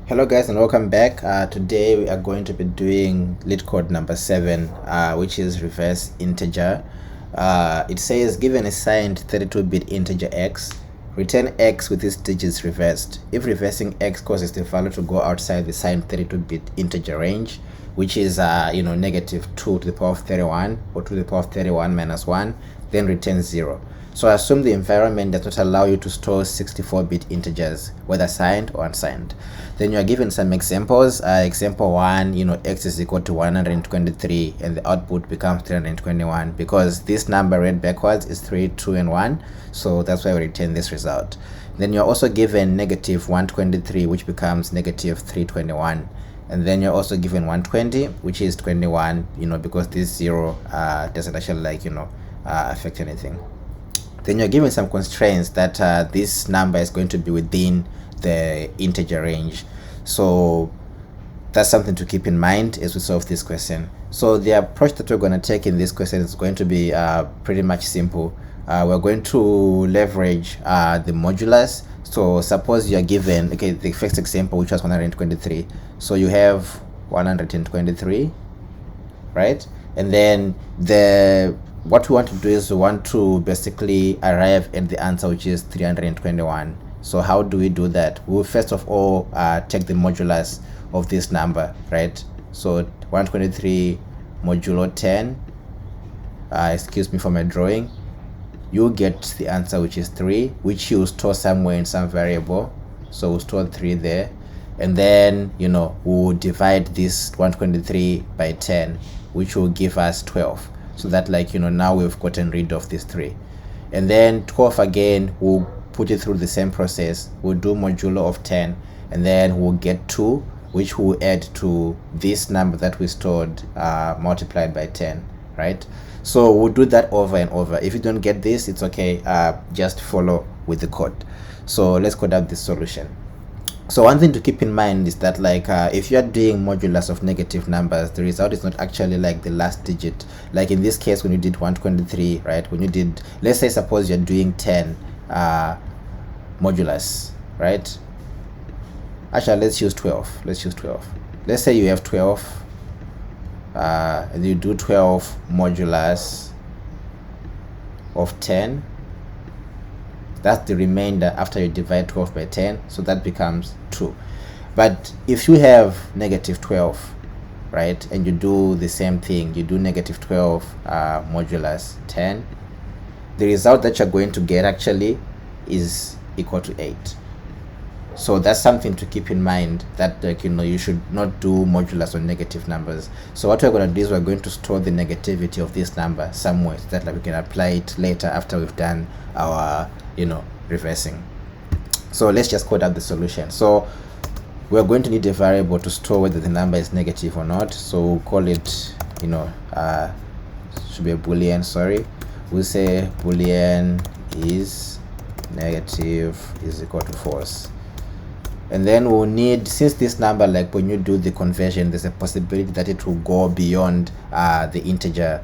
Hello guys and welcome back. Today we are going to be doing LeetCode number 7, which is reverse integer. It says given a signed 32-bit integer x, return x with its digits reversed. If reversing x causes the value to go outside the signed 32-bit integer range, which is negative 2 to the power of 31 or 2 to the power of 31 minus 1, then return 0. So assume the environment does not allow you to store 64-bit integers, whether signed or unsigned. Then you are given some examples. Example 1, x is equal to 123 and the output becomes 321 because this number read backwards is 3, 2 and 1. So that's why we return this result. Then you're also given negative 123, which becomes negative 321. And then you're also given 120, which is 21, because this 0 doesn't actually affect anything. Then you're given some constraints that this number is going to be within the integer range. So that's something to keep in mind as we solve this question. So the approach that we're going to take in this question is going to be pretty much simple. We're going to leverage the modulus. So suppose you're given, the first example, which was 123. So you have 123, right? And then what we want to do is we want to basically arrive at the answer, which is 321. So how do we do that? We'll first of all take the modulus of this number, right? So 123 modulo 10, excuse me for my drawing, you get the answer, which is 3, which you store somewhere in some variable. So we'll store 3 there, and then we'll divide this 123 by 10, which will give us 12. So that now we've gotten rid of this 3. And then 12 again, we'll put it through the same process. We'll do modulo of 10, and then we'll get 2, which will add to this number that we stored multiplied by 10, right? So we'll do that over and over. If you don't get this, it's okay, just follow with the code. So let's code out this solution. So one thing to keep in mind is that if you are doing modulus of negative numbers, the result is not actually the last digit. Like in this case, when you did 123, right? When you did, let's say suppose you're doing 10 modulus, right? Actually, let's use 12. Let's say you have 12 and you do 12 modulus of 10. That's the remainder after you divide 12 by 10, so that becomes 2. But if you have negative 12, right, and you do the same thing, you do negative 12 modulus 10, the result that you're going to get actually is equal to 8. So that's something to keep in mind, that you should not do modulus on negative numbers. So what we're going to do is we're going to store the negativity of this number somewhere, so that we can apply it later after we've done our reversing. So let's just code out the solution. So we're going to need a variable to store whether the number is negative or not. So we'll call it should be a boolean, sorry. We'll say boolean is negative is equal to false. And then we'll need, since this number, when you do the conversion, there's a possibility that it will go beyond the integer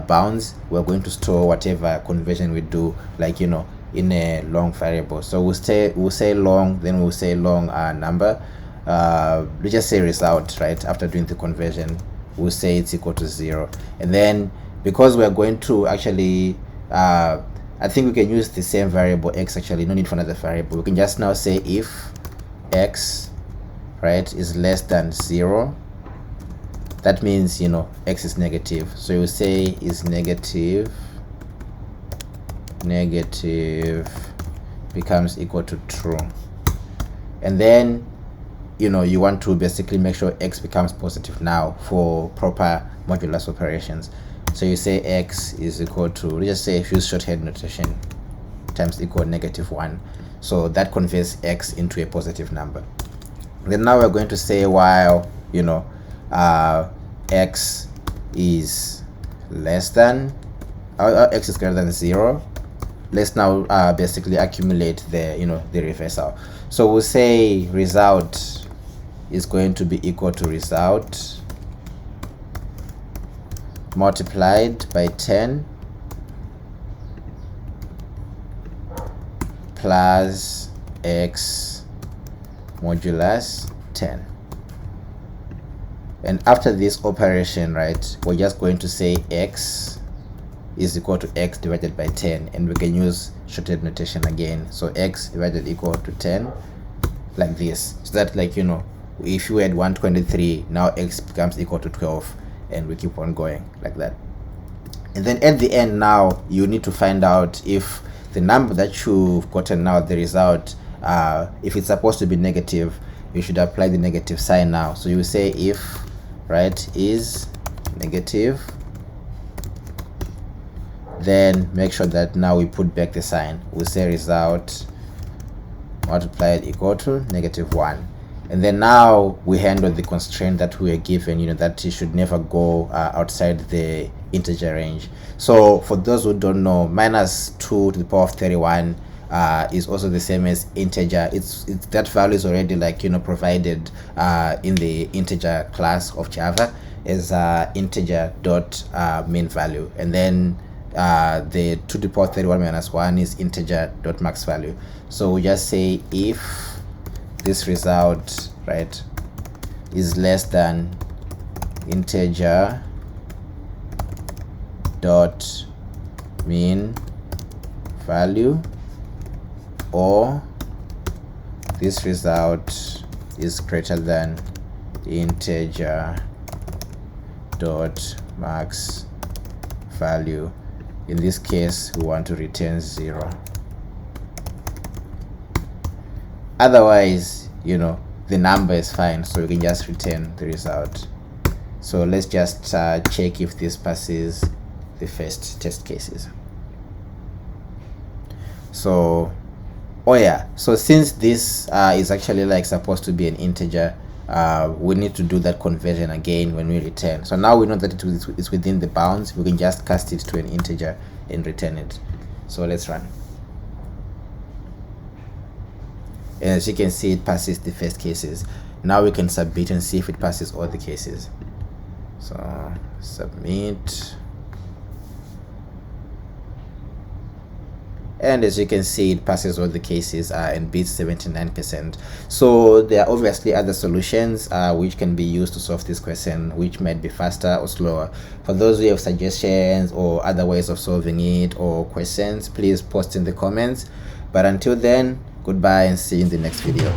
bounds. We're going to store whatever conversion we do, in a long variable. So we'll say long, then we'll say long number. We just say result, right? After doing the conversion, we'll say it's equal to 0. And then because we're going to actually I think we can use the same variable x, actually no need for another variable. We can just now say if x, right, is less than 0, that means x is negative. So you say is negative becomes equal to true. And then you want to basically make sure x becomes positive now for proper modulus operations. So you say x is equal to, let's just say, if you use shorthand notation, times equal -1. So that converts x into a positive number. Then now we're going to say while x is less than x is greater than 0, let's now basically accumulate the the reversal. So we'll say result is going to be equal to result multiplied by 10 plus x modulus 10. And after this operation, right, we're just going to say x is equal to x divided by 10, and we can use shorted notation again. So x divided equal to 10, like this. So that, like, you know, if you had 123, now x becomes equal to 12, and we keep on going like that. And then at the end, now you need to find out if the number that you've gotten now, the result, if it's supposed to be negative, you should apply the negative sign now. So you say if, right, is negative, then make sure that now we put back the sign. We say result multiplied equal to -1, and then now we handle the constraint that we were given, you know, that it should never go outside the integer range. So for those who don't know, -2 to the power of 31 is also the same as integer. It's that value is already, like, you know, provided in the integer class of Java as integer dot main value, and then the 2 to the power 31 minus 1 is integer dot max value. So we just say if this result, right, is less than integer dot mean value, or this result is greater than integer dot max value. In this case, we want to return 0. Otherwise, you know, the number is fine, so we can just return the result. So let's just check if this passes the first test cases. So, oh yeah, so since this is actually, like, supposed to be an integer, we need to do that conversion again when we return. So now we know that it's within the bounds. We can just cast it to an integer and return it. So let's run. And as you can see, it passes the first cases. Now we can submit and see if it passes all the cases. So submit, and as you can see, it passes all the cases and beats 79%. So there are obviously other solutions which can be used to solve this question, which might be faster or slower. For those who have suggestions or other ways of solving it or questions, please post in the comments. But until then, goodbye and see you in the next video.